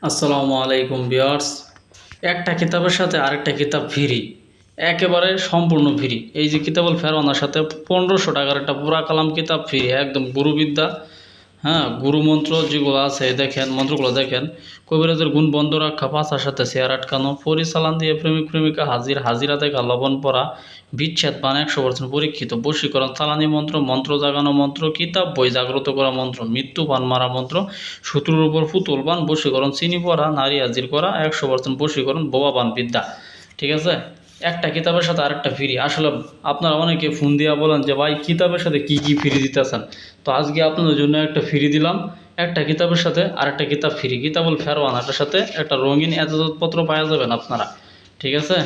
আসসালামু আলাইকুম ভিউয়ার্স। একটা কিতাবের সাথে আরেকটা কিতাব ফ্রি, একেবারে সম্পূর্ণ ফ্রি। এই যে কিতাবুল ফেরওয়ানার সাথে 1500 টাকার একটা পুরা কালাম কিতাব ফ্রি, একদম গুরুবিদ্যা। হ্যাঁ, গুরু মন্ত্র যেগুলো আছে দেখেন, মন্ত্রগুলো দেখেন। কবিরাজের গুণ বন্ধ রাখা, পাছার সাথে চেয়ার আটকানো, পরিচালন দিয়ে প্রেমিক প্রেমিকা হাজির, হাজিরা দেখা লবণ পড়া, বিচ্ছেদ বান 100% পরীক্ষিত, বশীকরণ, চালানি মন্ত্র, মন্ত্র জাগানো মন্ত্র, কিতাব বই জাগ্রত করা মন্ত্র, মৃত্যু বান মারা মন্ত্র, শত্রুর উপর ফুতুল বান, বশীকরণ, চিনি পড়া, নারী হাজির করা, 100% বশীকরণ, বোবা বান বিদ্যা। ঠিক আছে, একটা কিতাবের সাথে আরেকটা ফ্রি। আসলে আপনারা অনেকে ফোন দিয়া বলেন যে ভাই কিতাবের সাথে কি কি ফ্রি দিতেছেন, তো আজকে আপনাদের জন্য একটা ফ্রি দিলাম। একটা কিতাবের সাথে আরেকটা কিতাব ফ্রি, কিতাবুল ফেরওয়ানাটার সাথে একটা রঙিন এজাজতপত্র পাওয়া যাবেন আপনারা। ঠিক আছে,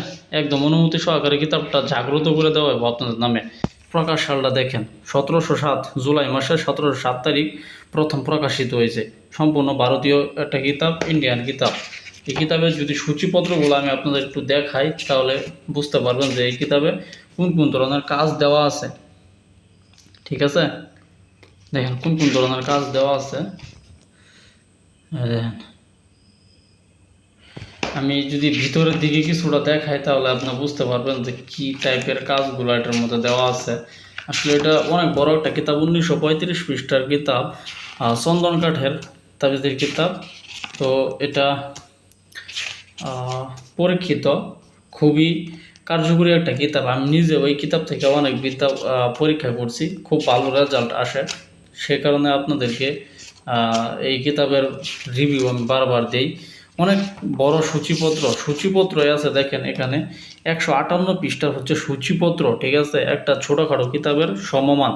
একদম অনুমতি সহকারে কিতাবটা জাগ্রত করে দেওয়া হবে আপনাদের নামে। প্রকাশ সালটা দেখেন, 1707 জুলাই মাসের 1707 তারিখ প্রথম প্রকাশিত হয়েছে। সম্পূর্ণ ভারতীয় একটা কিতাব, ইন্ডিয়ান কিতাব। এই কিতাবের যদি সূচিপত্রগুলো আমি আপনাদের একটু দেখাই তাহলে বুঝতে পারবেন যে এই কিতাবে কোন কোন ধরনের কাজ দেওয়া আছে। ঠিক আছে, দেখেন কোন কোন ধরনের কাজ দেওয়া আছে। দেখেন, আমি যদি ভিতরের দিকে কিছুটা দেখাই তাহলে আপনি বুঝতে পারবেন যে কি টাইপের কাজগুলো এটার মধ্যে দেওয়া আছে। আসলে এটা অনেক বড় একটা কিতাব, 1935 পৃষ্ঠার কিতাব, চন্দন কাঠের তাবিজের কিতাব। তো এটা পরীক্ষিত, খুবই কার্যকরী একটা কিতাব। আমি নিজে ওই কিতাব থেকে অনেক বিদ্যা পরীক্ষা করছি, খুব ভালো রেজাল্ট আসে। সে কারণে আপনাদেরকে এই কিতাবের রিভিউ আমি বারবার দিই। অনেক বড় সূচিপত্র আছে, দেখেন এখানে 158 পৃষ্ঠার হচ্ছে সূচিপত্র। ঠিক আছে, একটা ছোটোখাটো কিতাবের সমমান।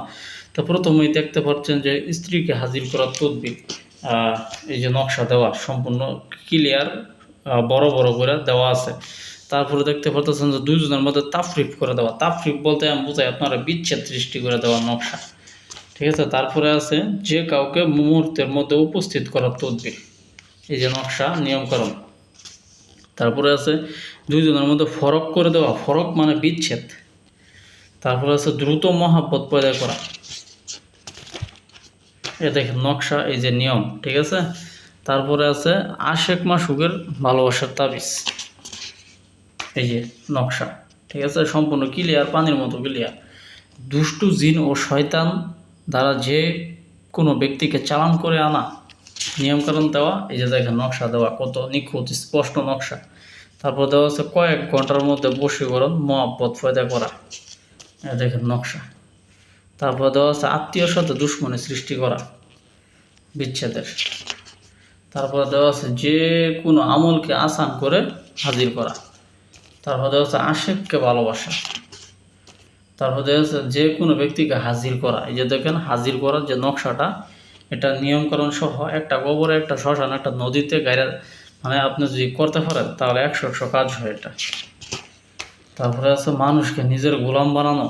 তো প্রথমেই দেখতে পাচ্ছেন যে স্ত্রীকে হাজির করার তদবির, এই যে নকশা দেওয়া সম্পূর্ণ ক্লিয়ার, বড় বড় করে দেওয়া আছে। তারপরে দেখতে পাচ্ছেন যে দুইজনের মধ্যে তাফরিক করে দেওয়া, তাফরিক বলতে আমি বুঝাই আপনারা বিচ্ছেদ সৃষ্টি করে দেওয়া নকশা। ঠিক আছে, তারপরে আছে যে কাউকে মুহূর্তের মধ্যে উপস্থিত করার তদবির, এই যে নকশা নিয়মকরণ। তারপরে আছে দুইজনের মধ্যে ফরক করে দেওয়া, ফরক মানে বিচ্ছেদ। তারপরে আছে দ্রুত মহাব্বত পয়দা করা, এ দেখেন নকশা, এই যে নিয়ম। ঠিক আছে, তারপরে আছে আশেক মাসুকের ভালোবাসার তাবিজ, এই যে নকশা। ঠিক আছে, সম্পূর্ণ ক্লিয়ার, পানির মতো ক্লিয়ার। দুষ্টু জিন ও শয়তান দ্বারা যে কোনো ব্যক্তিকে চালান করে আনা, নিয়মকানুন দেওয়া, এই যে দেখেন নকশা দেওয়া, কত নিখুঁত স্পষ্ট নকশা। তারপর দেওয়া আছে কয়েক ঘন্টার মধ্যে বশীকরণ মহাব্বত পয়দা করা, দেখেন নকশা। তারপর দেওয়া আছে আত্মীয়র সাথে দুশ্মনী সৃষ্টি করা, বিচ্ছেদের। তারপর দেওয়া আছে যে কোনো আমলকে আসান করে হাজির করা। তারপর দেওয়া আছে আশেককে ভালোবাসা। তারপর দেওয়া আছে যে কোনো ব্যক্তিকে হাজির করা, এই যে দেখেন হাজির করার যে নকশাটা, এটা নিয়মকরণ সহ একটা গোবরে, একটা শ্মশান, একটা নদীতে গাইরা, মানে আপনি যদি করতে পারেন তাহলে 100 কাজ হয় এটা। তারপরে আছে মানুষকে নিজের গোলাম বানানো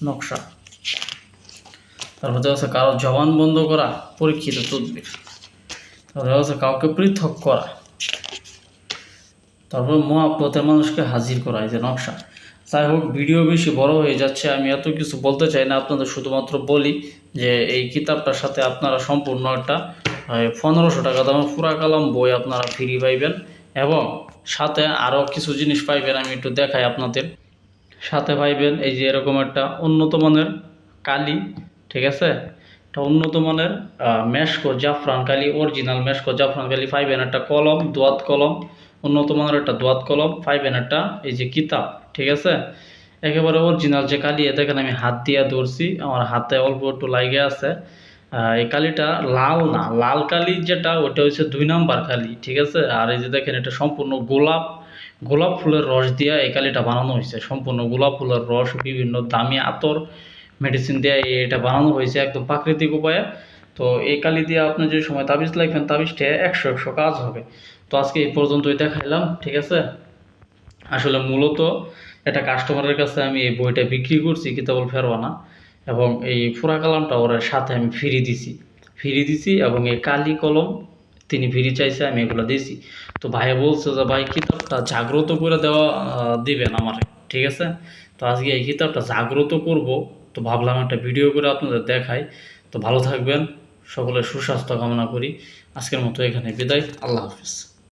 নকশা। তারপরে আছে কারো জবান বন্ধ করা, পরীক্ষিত তদবির। তারপরে আছে কাউকে পৃথক করা। তারপর মহাব্বতে মানুষকে হাজির করা, এই যে নকশা। যাই হোক, ভিডিও বেশি বড় হয়ে যাচ্ছে, আমি এত কিছু বলতে চাই না, আপনাদের শুধুমাত্র বলি যে এই কিতাবটার সাথে আপনারা সম্পূর্ণ একটা 1500 টাকা দামের পুরা কালাম বই আপনারা ফ্রি পাইবেন, এবং সাথে আরও কিছু জিনিস পাইবেন। আমি একটু দেখাই আপনাদের। সাথে পাইবেন এই যে এরকম একটা উন্নত মানের কালি। ঠিক আছে, একটা উন্নত মানের মেশকো জাফরান কালি, অরিজিনাল মেশকো জাফরান কালি পাইবেন। একটা কলম, দোয়াত কলম, উন্নত মানের একটা দোয়াত কলম পাইবেন। একটা এই যে কিতাব। ঠিক আছে, একেবারে অরিজিনাল যে কালি, দেখেন আমি হাত দিয়ে ধরছি, আমার হাতে অল্প একটু লাগে আছে। এই কালিটা লাল না, লাল কালি যেটা ওটা হচ্ছে 2 নাম্বার কালি। ঠিক আছে, আর এই যে দেখেন এটা সম্পূর্ণ গোলাপ, গোলাপ ফুলের রস দিয়ে এই কালিটা বানানো হয়েছে। সম্পূর্ণ গোলাপ ফুলের রস, বিভিন্ন দামি আতর, মেডিসিন দিয়ে এটা বানানো হয়েছে একদম প্রাকৃতিক উপায়ে। তো এই কালি দিয়ে আপনি যে সময় তাবিজ লাগবেন, তাবিজটা 100 কাজ হবে। তো আজকে এই পর্যন্তই দেখাইলাম। ঠিক আছে, আসলে মূলত একটা কাস্টমারের কাছে আমি এই বইটা বিক্রি করছি, কিতাবুল ফেরওয়ানা, এবং এই পুরা কালামটা ওর সাথে আমি ফ্রি দিছি, এবং এই কালি কলম তিনি ফ্রি চাইছে, আমি এগুলো দিছি। তো ভাই বলছে যে ভাই কিতাবটা জাগ্রত করে দেওয়া দিবেন আমারে। ঠিক আছে, তো আজকে এই কিতাবটা জাগ্রত করব, তো ভাবলাম একটা ভিডিও করে আপনাদের দেখাই। তো ভালো থাকবেন, সকলের সুস্বাস্থ্য কামনা করি। আজকের মতো এখানে বিদায়, আল্লাহ হাফিজ।